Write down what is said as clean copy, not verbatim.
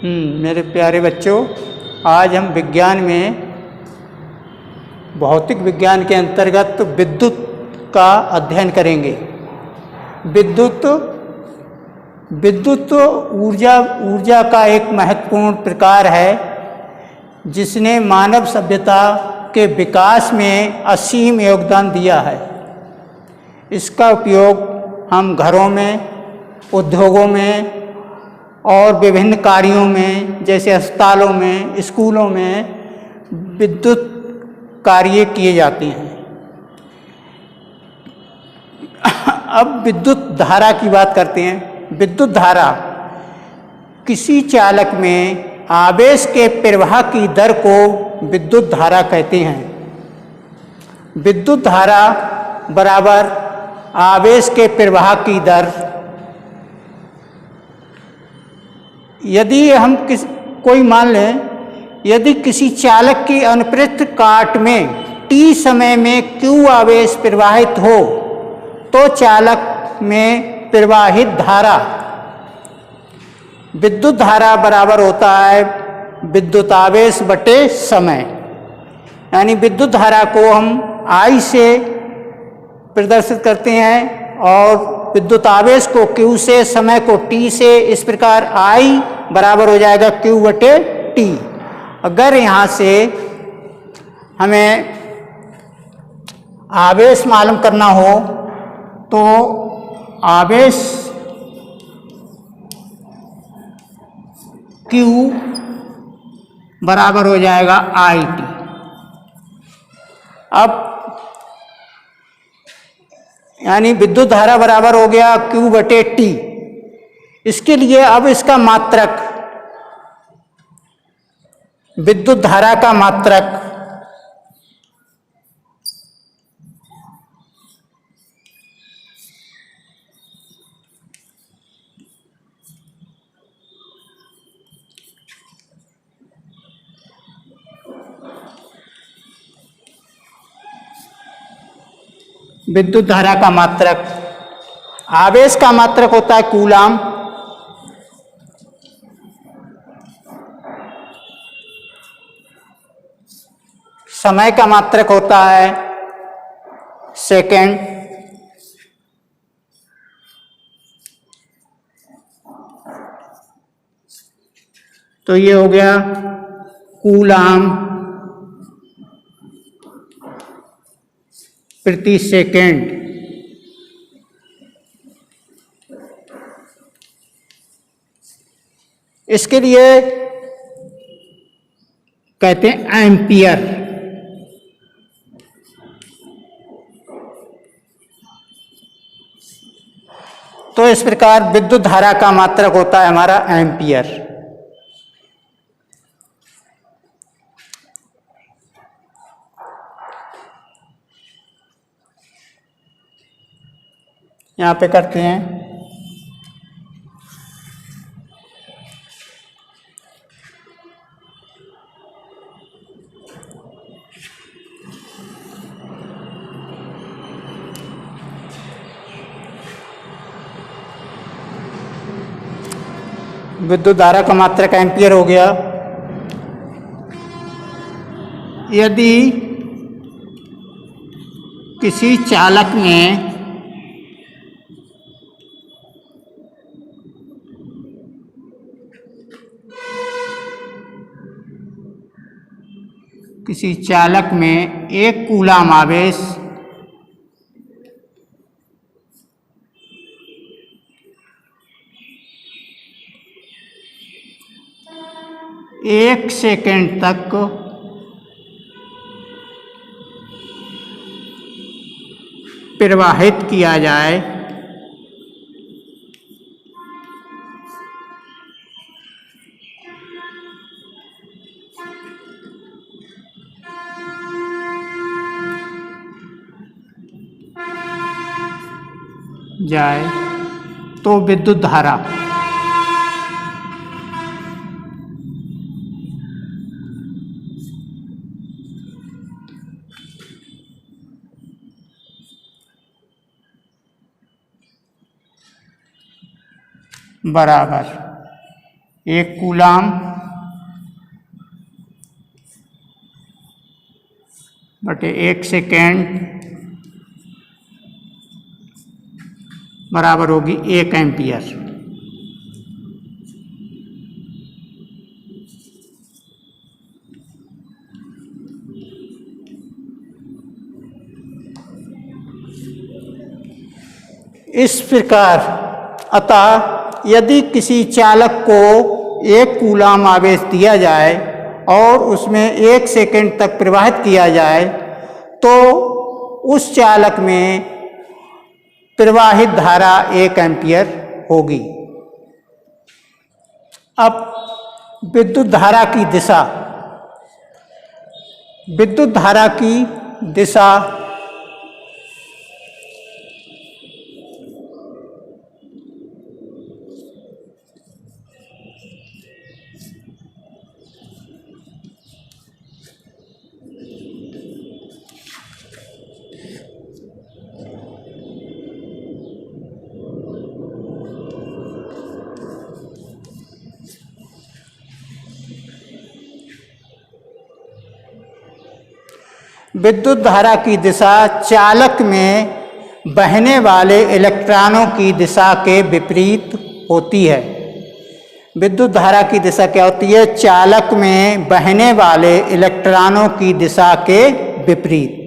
मेरे प्यारे बच्चों, आज हम विज्ञान में भौतिक विज्ञान के अंतर्गत विद्युत का अध्ययन करेंगे। विद्युत ऊर्जा का एक महत्वपूर्ण प्रकार है जिसने मानव सभ्यता के विकास में असीम योगदान दिया है। इसका उपयोग हम घरों में, उद्योगों में और विभिन्न कार्यों में, जैसे अस्पतालों में, स्कूलों में विद्युत कार्य किए जाते हैं। अब विद्युत धारा की बात करते हैं। विद्युत धारा किसी चालक में आवेश के प्रवाह की दर को विद्युत धारा कहते हैं। विद्युत धारा बराबर आवेश के प्रवाह की दर। यदि हम कोई मान लें, यदि किसी चालक की अनुप्रस्थ काट में t समय में q आवेश प्रवाहित हो तो चालक में प्रवाहित धारा विद्युत धारा बराबर होता है विद्युत आवेश बटे समय। यानी विद्युत धारा को हम I से प्रदर्शित करते हैं और विद्युत आवेश को Q से, समय को T से। इस प्रकार I बराबर हो जाएगा Q बटे T। अगर यहाँ से हमें आवेश मालूम करना हो तो आवेश Q बराबर हो जाएगा IT। अब यानी विद्युत धारा बराबर हो गया Q बटे T। इसके लिए अब इसका मात्रक, विद्युत धारा का मात्रक विद्युत धारा का मात्रक, आवेश का मात्रक होता है कूलाम, समय का मात्रक होता है सेकेंड, तो ये हो गया कूलाम प्रति सेकेंड। इसके लिए कहते हैं एम्पियर। तो इस प्रकार विद्युत धारा का मात्रक होता है हमारा एम्पियर। यहाँ पे करते हैं विद्युत धारा का मात्रक एम्पियर हो गया। यदि किसी चालक में एक कूलाम आवेश एक सेकेंड तक प्रवाहित किया जाए तो विद्युत धारा बराबर 1 कूलाम बटे 1 सेकेंड बराबर होगी 1 एम्पियर। इस प्रकार अतः यदि किसी चालक को 1 कूलाम आवेश दिया जाए और उसमें 1 सेकेंड तक प्रवाहित किया जाए तो उस चालक में प्रवाहित धारा 1 एम्पियर होगी। अब विद्युत धारा की दिशा, विद्युत धारा की दिशा विद्युत धारा की दिशा चालक में बहने वाले इलेक्ट्रॉनों की दिशा के विपरीत होती है। विद्युत धारा की दिशा क्या होती है? चालक में बहने वाले इलेक्ट्रॉनों की दिशा के विपरीत।